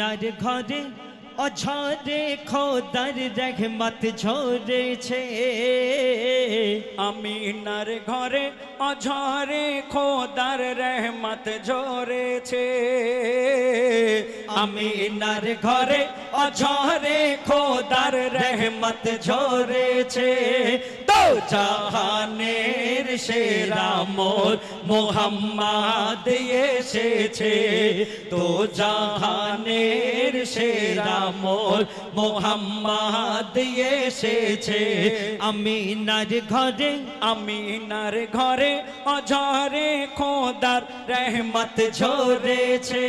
আমিনার ঘরে অঝরে খোদার রহমত ঝরেছে আমিনার ঘরে অঝরে খোদার রহমত ঝরেছে আমিনার ঘরে অঝরে খোদার রহমত ঝরেছে তো জাহানের সেরা মোর মোহাম্মদ এসেছে তো জাহানের সেরা মোর মোহাম্মদ এসেছে আমিনার ঘরে আমিনার ঘরে অঝরে খোদার রহমত ঝরেছে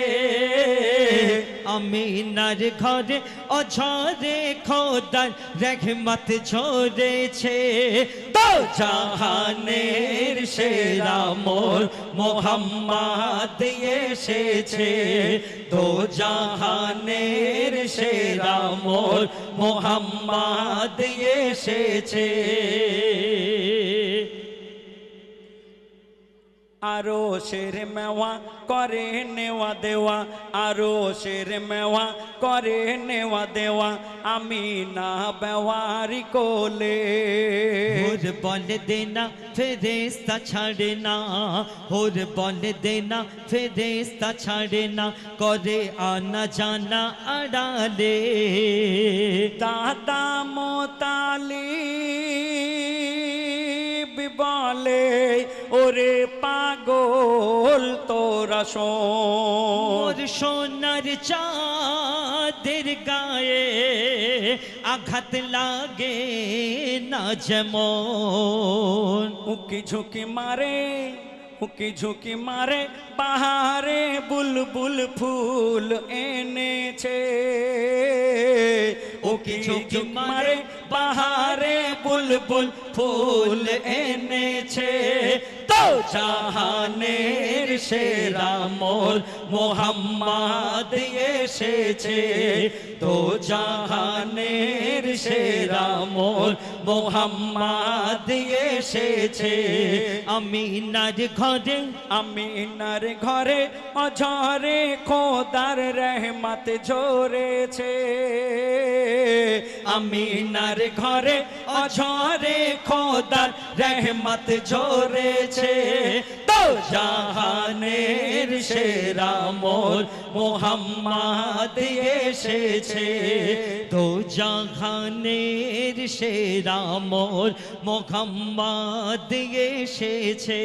আমিনার ঘরে অঝরে খোদার রহমত ঝরেছে তো জাহানের সেরা মোর মোহাম্মদ এসেছে তো জাহানের সেরা মোর মোহাম্মদ এসেছে আরো শের মেওয়া করে নেওয়া দেওয়া আরো শের মেওয়া করে নেওয়া দেওয়া আমি না বেওয়ারি কোলে হোর বলে দেনা ফেরেস্তা ছাড়ে না হোর বলে দেনা ফেরেস্তা ছাড়ে না করে আনা জানা আড়ালে দাদা মোতালি বলে ওরে পাগল তোরা মোর সোনার চাঁদের গায়ে আঘাত লাগে না যেমন উকি ঝুঁকি মারে উকি ঝুঁকি মারে বাহারে বুলবুল ফুল এনেছে উকি ঝুঁকি মারে বাহারে বুলবুল ফুল এনেছে তো জাহানের সেরা মোর মোহাম্মদ এসেছে তো জাহানের সেরা মোর মোহাম্মদ এসেছে আমিনার ঘরে আমিনার ঘরে অঝরে খোদার রহমত ঝরেছে আমিনার ঘরে অঝরে খোদার রহমত ঝরেছে তো জাহানের সেরা মোর মোহাম্মদ এসেছে তো জাহানের সেরা মোর মোহাম্মদ এসেছে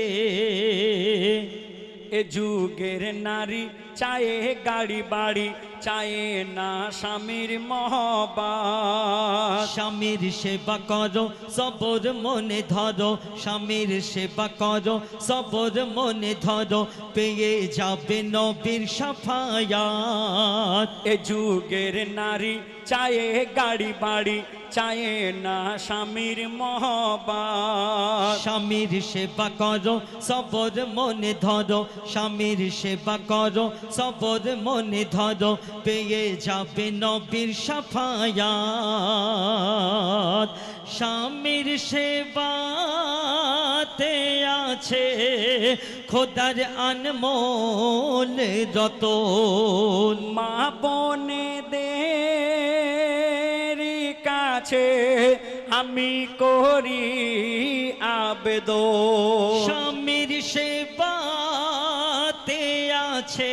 এ যুগের নারী চায়ে গাড়ি বাড়ি চায়ে না স্বামীর মহব্বত স্বামীর সেবা করো সবর মনে ধরো স্বামীর সেবা করো সবর মনে ধরো পেয়ে যাবে নবীর শাফায়াত এ যুগের নারী চায়ে গাড়ি বাড়ি চায়ে না স্বামীর মহব্বত স্বামীর সেবা করো সবর মনে ধরো স্বামীর সেবা করো সবর মনে ধরো পেয়ে যাবে নবীর শাফায়াত স্বামীর সেবাতে আছে খোদার আনমোল রতন মা বোনেদের কাছে আমি করি আবেদন স্বামীর সেবাতে আছে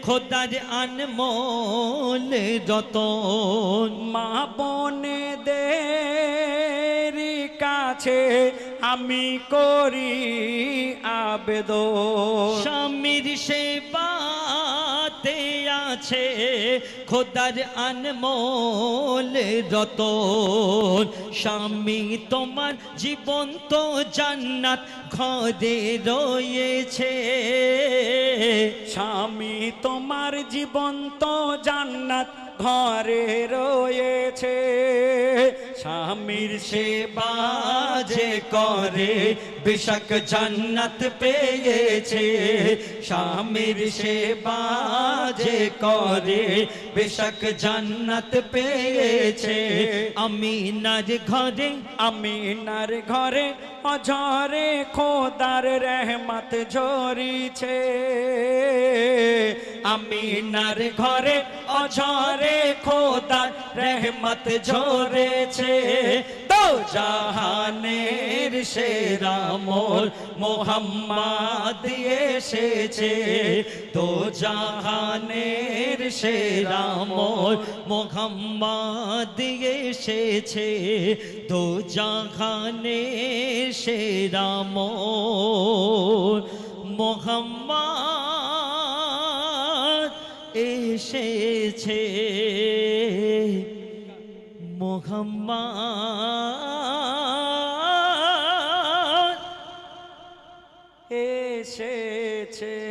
খোদার আনমোল রতন মা বোনেদের কাছে আমি করি আবেদন স্বামীর সেবাতে আছে খোদার আনমোল রতন স্বামী তোমার জীবন্ত জান্নাত ঘরে রয়েছে স্বামী তোমার জীবন্ত জান্নাত ঘরে রয়েছে স্বামীর সেবা যে করে বেশক জান্নাত পেয়েছে স্বামীর সেবা যে করে বেশক জান্নাত পেয়েছে আমিনার ঘরে আমিনার ঘরে অঝরে খোদার রহমত ঝরিছে আমিনার ঘরে অঝরে খোদার রহমত ঝরেছে তো জাহানের সেরা মোর মোহাম্মদ এসেছে তো জাহানের সেরা মোর মোহাম্মদ এসেছে তো জাহানের সেরা মোর মোহাম্মদ এসেছে মোহাম্মদ এসেছে